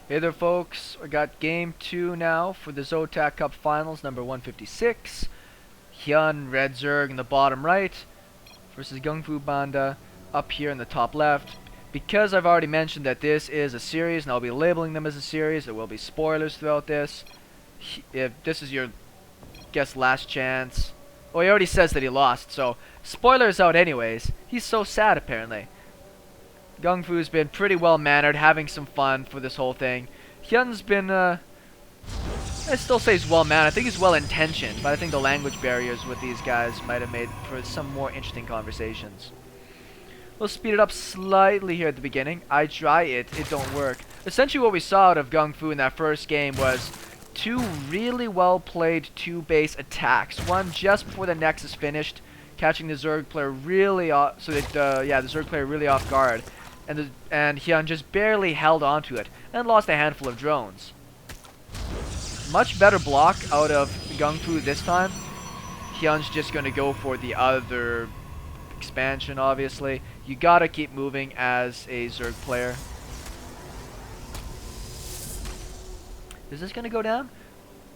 Hey there folks, I got game 2 now for the Zotac Cup Finals, number 156. Hyun, Red Zerg in the bottom right versus GungFuBanda up here in the top left. Because I've already mentioned that this is a series, and I'll be labeling them as a series, there will be spoilers throughout this. If this is your, guess, last chance. Well, he already says that he lost, so spoilers out anyways. He's so sad apparently. GungFu's been pretty well mannered, having some fun for this whole thing. Hyun's been, I still say he's well mannered. I think he's well intentioned, but I think the language barriers with these guys might have made for some more interesting conversations. We'll speed it up slightly here at the beginning. I try it don't work. Essentially what we saw out of GungFu in that first game was two really well played two-base attacks. One just before the Nexus finished, catching the Zerg player really off, so that the Zerg player really off guard. And Hyun just barely held onto it and lost a handful of drones. Much better block out of GungFu this time. Hyun's just going to go for the other expansion, obviously. You gotta keep moving as a Zerg player. Is this going to go down?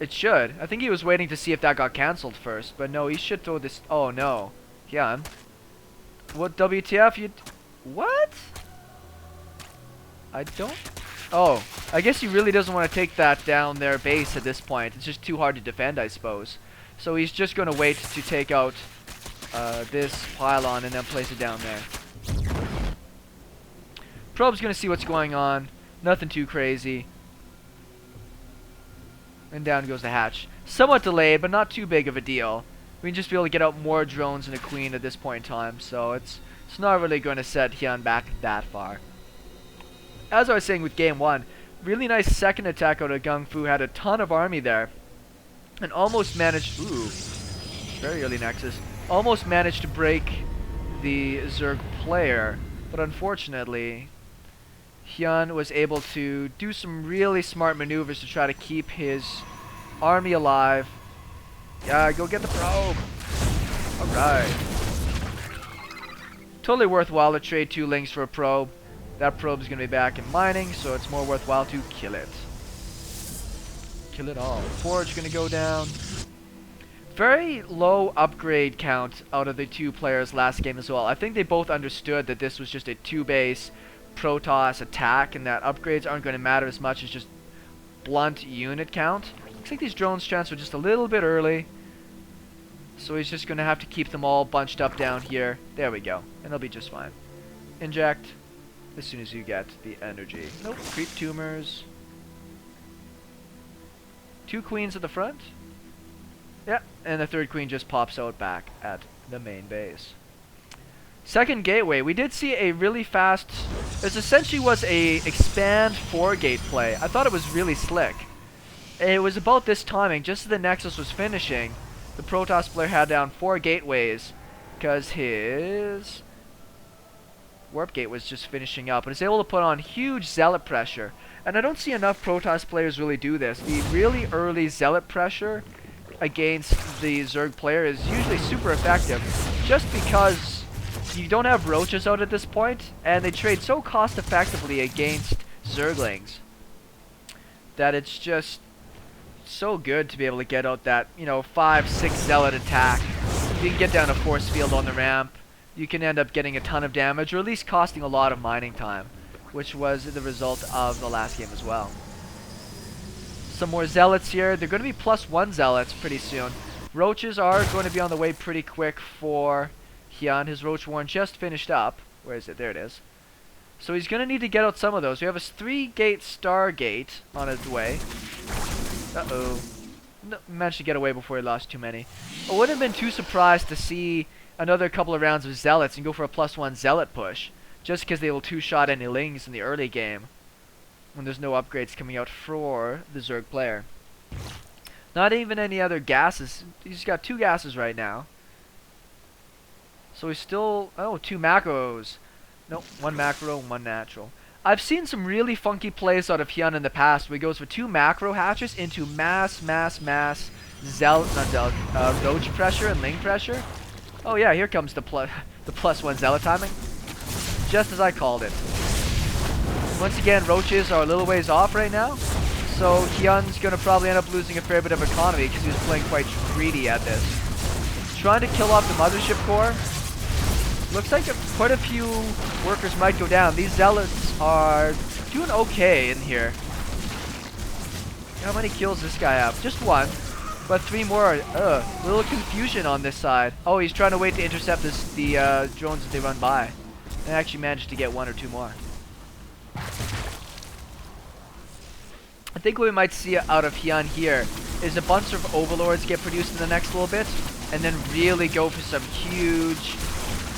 It should. I think he was waiting to see if that got cancelled first, but no, he should throw this. Oh no. Hyun. What WTF you... What? I don't... Oh, I guess he really doesn't want to take that down their base at this point. It's just too hard to defend, I suppose. So he's just going to wait to take out this pylon and then place it down there. Probe's going to see what's going on. Nothing too crazy. And down goes the hatch. Somewhat delayed, but not too big of a deal. We can just be able to get out more drones and a queen at this point in time. So it's not really going to set Hyun back that far. As I was saying with game 1, really nice second attack out of GungFu. Had a ton of army there. And almost managed... Ooh. Very early Nexus. Almost managed to break the Zerg player. But unfortunately, Hyun was able to do some really smart maneuvers to try to keep his army alive. Yeah, go get the probe. Alright. Totally worthwhile to trade 2 links for a probe. That probe is going to be back in mining, so it's more worthwhile to kill it. Kill it all. Forge going to go down. Very low upgrade count out of the 2 players last game as well. I think they both understood that this was just a 2-base Protoss attack, and that upgrades aren't going to matter as much as just blunt unit count. Looks like these drones transfer just a little bit early. So he's just going to have to keep them all bunched up down here. There we go. And they'll be just fine. Inject. As soon as you get the energy. Nope. Creep tumors. 2 queens at the front. Yeah. And the 3rd queen just pops out back at the main base. Second gateway. We did see a really fast... This essentially was a expand 4-gate play. I thought it was really slick. It was about this timing. Just as the Nexus was finishing, the Protoss player had down 4 gateways. Because his... Warp Gate was just finishing up, and is able to put on huge zealot pressure. And I don't see enough Protoss players really do this. The really early zealot pressure against the Zerg player is usually super effective, just because you don't have roaches out at this point, and they trade so cost effectively against Zerglings that it's just so good to be able to get out that, 5-6 zealot attack. You can get down a force field on the ramp. You can end up getting a ton of damage, or at least costing a lot of mining time, which was the result of the last game as well. Some more zealots here. They're going to be +1 zealots pretty soon. Roaches are going to be on the way pretty quick for Hyun. His roach warren just finished up. Where is it? There it is. So he's going to need to get out some of those. We have a 3-gate Stargate on his way. Uh-oh. No, managed to get away before he lost too many. I wouldn't have been too surprised to see another couple of rounds of zealots and go for a +1 zealot push, just because they will 2-shot any lings in the early game when there's no upgrades coming out for the Zerg player. Not even any other gases. He's got 2 gases right now. So he's still... Oh, 2 macros. Nope, 1 macro and 1 natural. I've seen some really funky plays out of Hyun in the past where he goes for 2 macro hatches into mass roach pressure and ling pressure. Oh yeah, here comes the +1 zealot timing. Just as I called it. Once again, roaches are a little ways off right now. So Hyun's going to probably end up losing a fair bit of economy because he was playing quite greedy at this. Trying to kill off the mothership core. Looks like quite a few workers might go down. These zealots are doing okay in here. How many kills this guy have? Just one. But 3 more. Little confusion on this side. Oh, he's trying to wait to intercept the drones as they run by. And actually managed to get 1 or 2 more. I think what we might see out of Hyun here is a bunch of overlords get produced in the next little bit, and then really go for some huge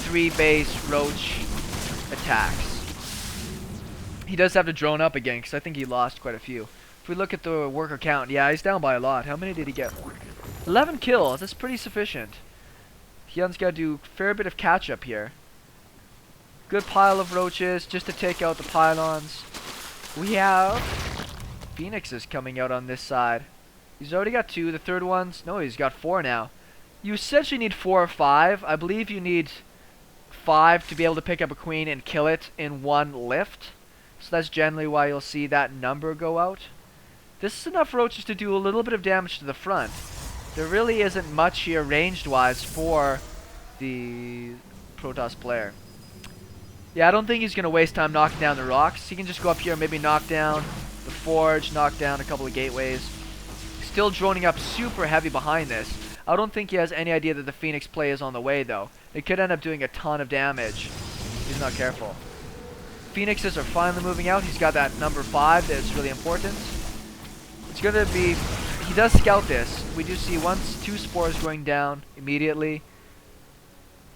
3-base roach attacks. He does have to drone up again, because I think he lost quite a few. If we look at the worker count, yeah, he's down by a lot. How many did he get? 11 kills. That's pretty sufficient. Hyun's got to do a fair bit of catch up here. Good pile of roaches just to take out the pylons. We have phoenixes coming out on this side. He's already got 2. The third one's... No, he's got 4 now. You essentially need 4 or 5. I believe you need 5 to be able to pick up a queen and kill it in 1 lift. So that's generally why you'll see that number go out. This is enough roaches to do a little bit of damage to the front. There really isn't much here ranged-wise for the Protoss player. Yeah, I don't think he's going to waste time knocking down the rocks. He can just go up here and maybe knock down the forge, knock down a couple of gateways. Still droning up super heavy behind this. I don't think he has any idea that the Phoenix play is on the way, though. It could end up doing a ton of damage. He's not careful. Phoenixes are finally moving out. He's got that number 5 that's really important. It's going to be... He does scout this. We do see 2 spores going down immediately.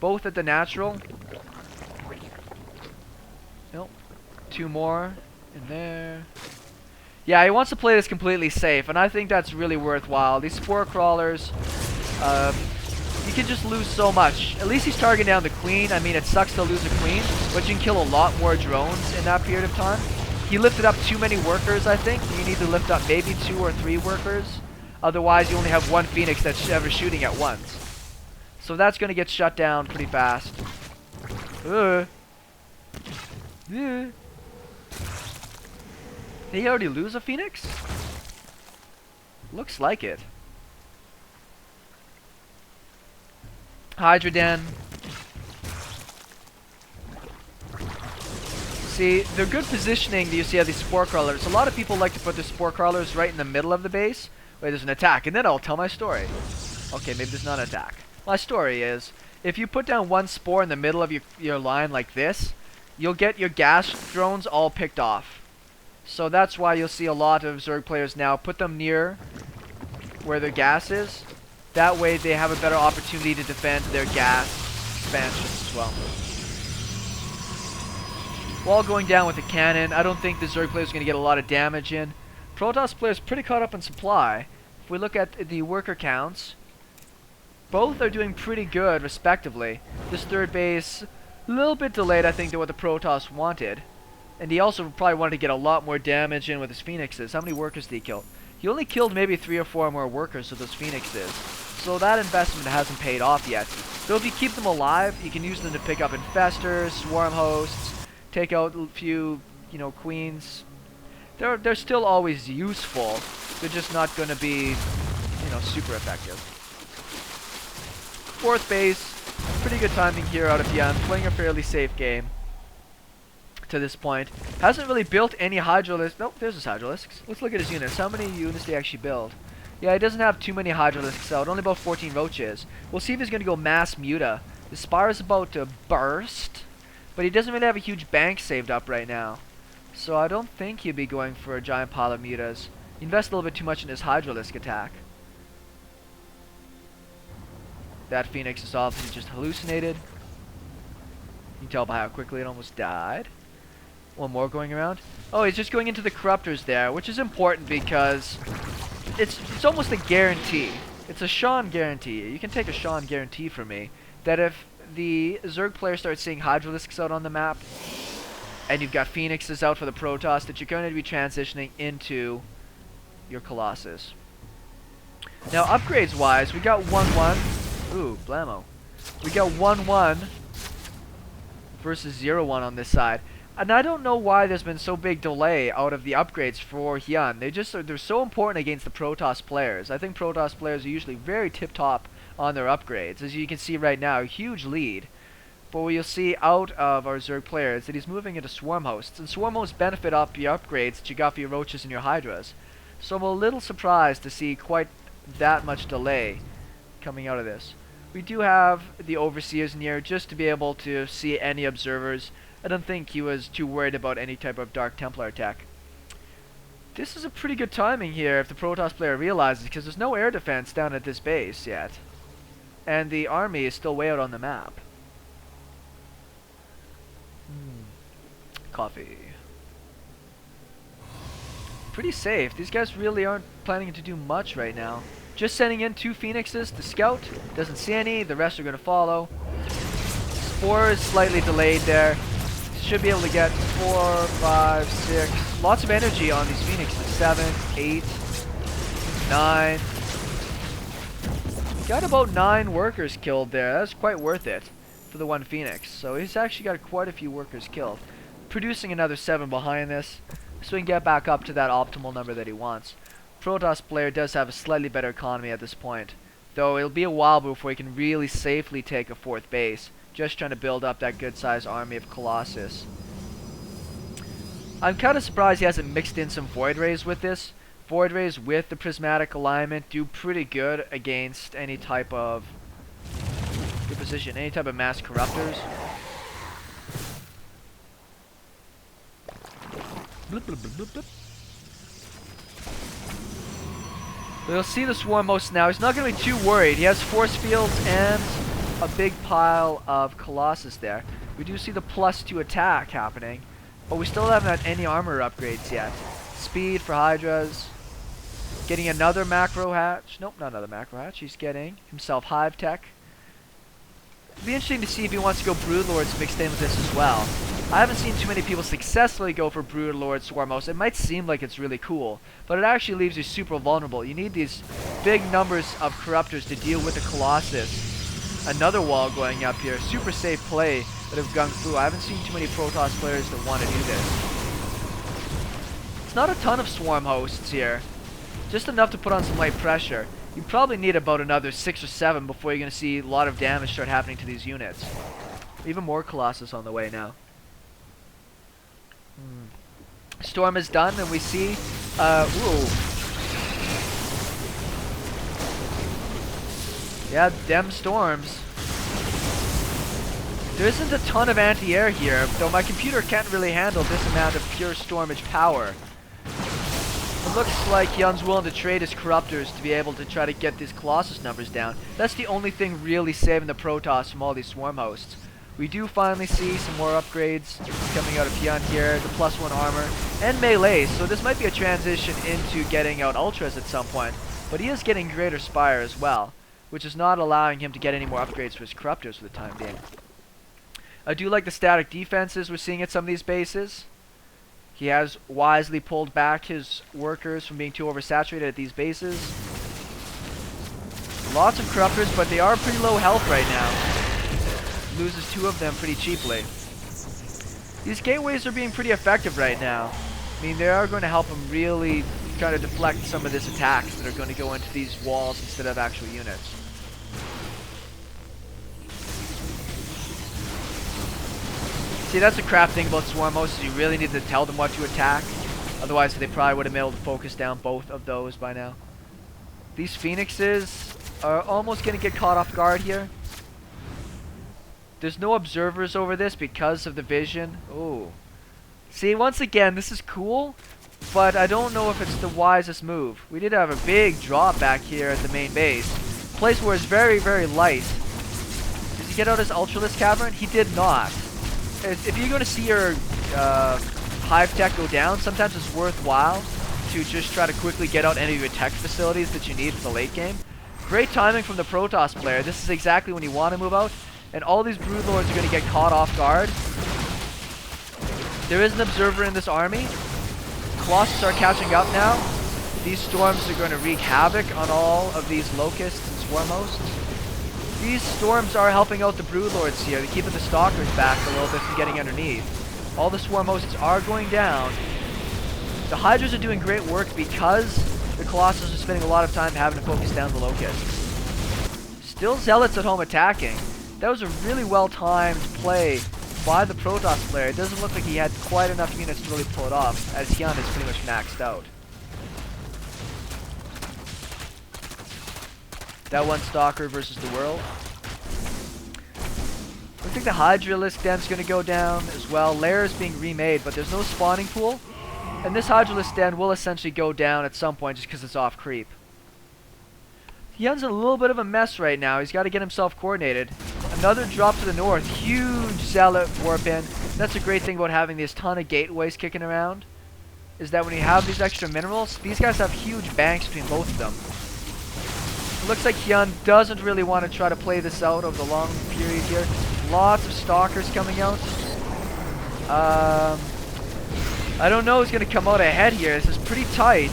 Both at the natural. Nope. 2 more in there. Yeah, he wants to play this completely safe, and I think that's really worthwhile. These spore crawlers, you can just lose so much. At least he's targeting down the queen. I mean, it sucks to lose a queen, but you can kill a lot more drones in that period of time. He lifted up too many workers, I think. You need to lift up maybe 2 or 3 workers. Otherwise, you only have 1 phoenix that's ever shooting at once. So that's going to get shut down pretty fast. Did he already lose a phoenix? Looks like it. Hydra den. See, they're good positioning that you see of these spore crawlers. A lot of people like to put their spore crawlers right in the middle of the base. Wait, there's an attack, and then I'll tell my story. Okay, maybe there's not an attack. My story is, if you put down 1 spore in the middle of your line like this, you'll get your gas drones all picked off. So that's why you'll see a lot of Zerg players now put them near where their gas is. That way they have a better opportunity to defend their gas expansions as well. Wall going down with the cannon. I don't think the Zerg player is going to get a lot of damage in. Protoss players pretty caught up in supply. If we look at the worker counts, both are doing pretty good respectively. This third base, a little bit delayed I think than what the Protoss wanted. And he also probably wanted to get a lot more damage in with his phoenixes. How many workers did he kill? He only killed maybe 3 or 4 more workers with those phoenixes. So that investment hasn't paid off yet. So if you keep them alive, you can use them to pick up infestors, swarm hosts, take out a few, queens. They're still always useful. They're just not going to be, super effective. 4th base, pretty good timing here out of Hyun, playing a fairly safe game to this point. Hasn't really built any hydralisks. Nope, there's his hydralisks. Let's look at his units. How many units did he actually build? Yeah, he doesn't have too many hydralisks out. Only about 14 roaches. We'll see if he's going to go mass muta. The spire is about to burst, but he doesn't really have a huge bank saved up right now. So I don't think he'll be going for a giant pile of mutas. He invests a little bit too much in his hydralisk attack. That phoenix is obviously just hallucinated. You can tell by how quickly it almost died. 1 more going around. Oh, he's just going into the corruptors there, which is important because it's almost a guarantee. It's a Sean guarantee. You can take a Sean guarantee from me that if the Zerg player starts seeing hydralisks out on the map, and you've got phoenixes out for the Protoss, that you're going to be transitioning into your Colossus. Now, upgrades-wise, we got 1-1. Ooh, blammo. We got 1-1 versus 0-1 on this side. And I don't know why there's been so big delay out of the upgrades for Hyun. They're so important against the Protoss players. I think Protoss players are usually very tip-top on their upgrades. As you can see right now, a huge lead. But what you'll see out of our Zerg players that he's moving into Swarm Hosts. And Swarm Hosts benefit up your upgrades that you got for your roaches and your hydras. So I'm a little surprised to see quite that much delay coming out of this. We do have the Overseers near just to be able to see any observers. I don't think he was too worried about any type of Dark Templar attack. This is a pretty good timing here if the Protoss player realizes, because there's no air defense down at this base yet. And the army is still way out on the map. Coffee. Pretty safe. These guys really aren't planning to do much right now. Just sending in 2 Phoenixes to scout. Doesn't see any. The rest are going to follow. Spore is slightly delayed there. Should be able to get 4, 5, 6. Lots of energy on these Phoenixes. 7, 8, 9. Got about 9 workers killed there. That's quite worth it for the 1 Phoenix. So he's actually got quite a few workers killed. Producing another 7 behind this, so he can get back up to that optimal number that he wants. Protoss player does have a slightly better economy at this point, though it'll be a while before he can really safely take a 4th base. Just trying to build up that good sized army of Colossus. I'm kind of surprised he hasn't mixed in some Void Rays with this. Void Rays with the Prismatic alignment do pretty good against any type of any type of mass corruptors. Blip, blip, blip, blip, blip. We'll see the Swarm Host now. He's not going to be too worried. He has force fields and a big pile of Colossus there. We do see the +2 attack happening, but we still haven't had any armor upgrades yet. Speed for Hydras. Getting another macro hatch. Nope, not another macro hatch. He's getting himself Hive Tech. It'll be interesting to see if he wants to go Broodlords mixed in with this as well. I haven't seen too many people successfully go for Broodlord Swarmos. It might seem like it's really cool, but it actually leaves you super vulnerable. You need these big numbers of Corruptors to deal with the Colossus. Another wall going up here. Super safe play out of GungFu. I haven't seen too many Protoss players that want to do this. It's not a ton of Swarm Hosts here. Just enough to put on some light pressure. You probably need about another 6 or 7 before you're going to see a lot of damage start happening to these units. Even more Colossus on the way now. Storm is done, and we see, ooh. Yeah, dem storms. There isn't a ton of anti-air here, though my computer can't really handle this amount of pure stormage power. It looks like Hyun's willing to trade his Corruptors to be able to try to get these Colossus numbers down. That's the only thing really saving the Protoss from all these Swarm Hosts. We do finally see some more upgrades coming out of Hyun here, the +1 armor, and melee, so this might be a transition into getting out Ultras at some point, but he is getting Greater Spire as well, which is not allowing him to get any more upgrades for his Corruptors for the time being. I do like the static defenses we're seeing at some of these bases. He has wisely pulled back his workers from being too oversaturated at these bases. Lots of Corruptors, but they are pretty low health right now. Loses 2 of them pretty cheaply. These gateways are being pretty effective right now. I mean, they are going to help him really try to deflect some of these attacks that are going to go into these walls instead of actual units. See, that's the crap thing about Swarm Hosts, is you really need to tell them what to attack. Otherwise, they probably would have been able to focus down both of those by now. These Phoenixes are almost going to get caught off guard here. There's no observers over this because of the vision. Oh. See, once again, this is cool, but I don't know if it's the wisest move. We did have a big drop back here at the main base. Place where it's very, very light. Did he get out his Ultralisk Cavern? He did not. If you're going to see your Hive Tech go down, sometimes it's worthwhile to just try to quickly get out any of your tech facilities that you need for the late game. Great timing from the Protoss player. This is exactly when you want to move out. And all these Broodlords are going to get caught off guard. There is an observer in this army. Colossus are catching up now. These storms are going to wreak havoc on all of these Locusts and Swarm Hosts. These storms are helping out the Broodlords here. They're keeping the Stalkers back a little bit from getting underneath. All the swarm hosts are going down. The hydras are doing great work because the colossus are spending a lot of time having to focus down the locusts. Still zealots at home attacking. That was a really well-timed play by the Protoss player. It doesn't look like he had quite enough units to really pull it off, as Hyun is pretty much maxed out. That one Stalker versus the world. I think the Hydralisk den's going to go down as well. Lair is being remade, but there's no spawning pool. And this Hydralisk den will essentially go down at some point just because it's off creep. Hyun's in a little bit of a mess right now. He's got to get himself coordinated. Another drop to the north. Huge Zealot warp in. That's a great thing about having this ton of gateways kicking around, is that when you have these extra minerals, these guys have huge banks between both of them. It looks like Hyun doesn't really want to try to play this out over the long period here. Lots of stalkers coming out. I don't know who's going to come out ahead here. This is pretty tight.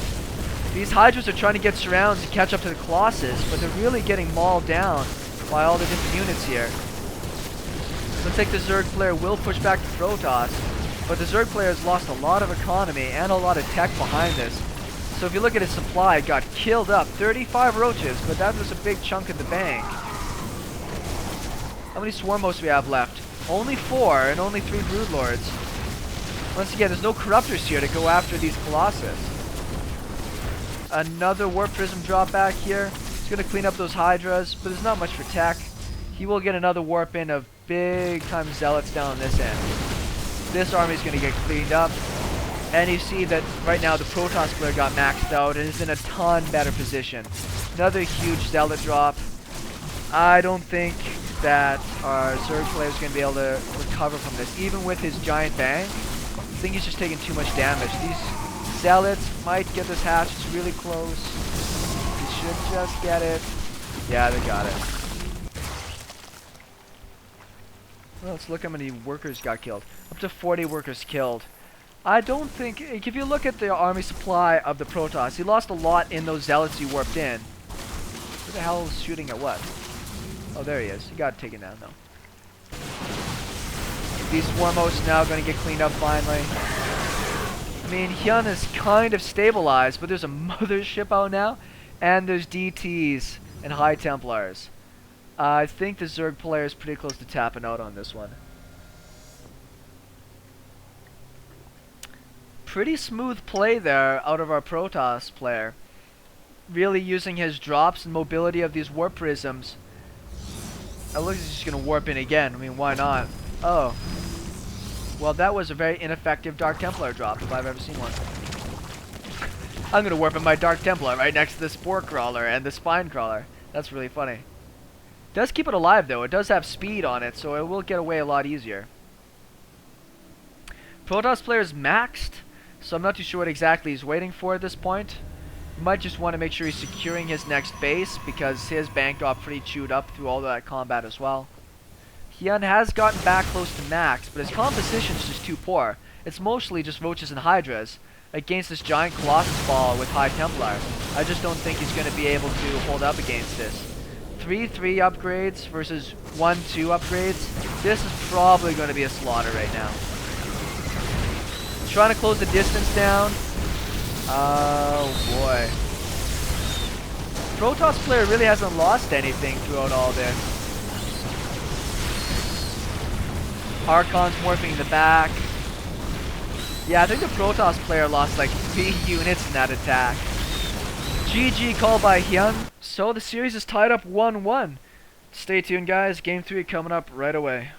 These hydras are trying to get surrounds to catch up to the colossus, but they're really getting mauled down by all the different units here. Looks like the zerg player will push back to Protoss, but the zerg player has lost a lot of economy and a lot of tech behind this. So if you look at his supply, it got killed up. 35 roaches, but that was a big chunk in the bank. How many swarm hosts we have left? Only 4, and only 3 broodlords. Once again, there's no corruptors here to go after these colossus. Another warp prism drop back here. He's going to clean up those hydras, but there's not much for tech. He will get another warp in of big time zealots down on this end. This army is going to get cleaned up. And you see that right now the Protoss player got maxed out and is in a ton better position. Another huge zealot drop. I don't think that our zerg player is going to be able to recover from this. Even with his giant bang, I think he's just taking too much damage. These zealots might get this hatch. It's really close. He should just get it. Yeah, they got it. Well, let's look how many workers got killed. Up to 40 workers killed. I don't think, if you look at the army supply of the Protoss, he lost a lot in those zealots he warped in. Who the hell is shooting at what? Oh, there he is. He got taken down though. These swarm hosts now going to get cleaned up finally. I mean, Hyun is kind of stabilized, but there's a mothership out now, and there's DTs and High Templars. I think the Zerg player is pretty close to tapping out on this one. Pretty smooth play there out of our Protoss player. Really using his drops and mobility of these warp prisms. It looks like he's just going to warp in again. I mean, why not? Oh. Well, that was a very ineffective Dark Templar drop, if I've ever seen one. I'm going to warp in my Dark Templar right next to the Spore Crawler and the Spine Crawler. That's really funny. It does keep it alive, though. It does have speed on it, so it will get away a lot easier. Protoss player is maxed, so I'm not too sure what exactly he's waiting for at this point. He might just want to make sure he's securing his next base, because his bank got pretty chewed up through all that combat as well. Hyun has gotten back close to max, but his composition is just too poor. It's mostly just roaches and hydras against this giant colossus ball with High Templar. I just don't think he's going to be able to hold up against this. 3-3 upgrades versus 1-2 upgrades. This is probably going to be a slaughter right now. Trying to close the distance down. Oh boy. Protoss player really hasn't lost anything throughout all this. Archon's morphing in the back. Yeah, I think the Protoss player lost like 3 units in that attack. GG call by Hyun. So the series is tied up 1-1. Stay tuned guys, game 3 coming up right away.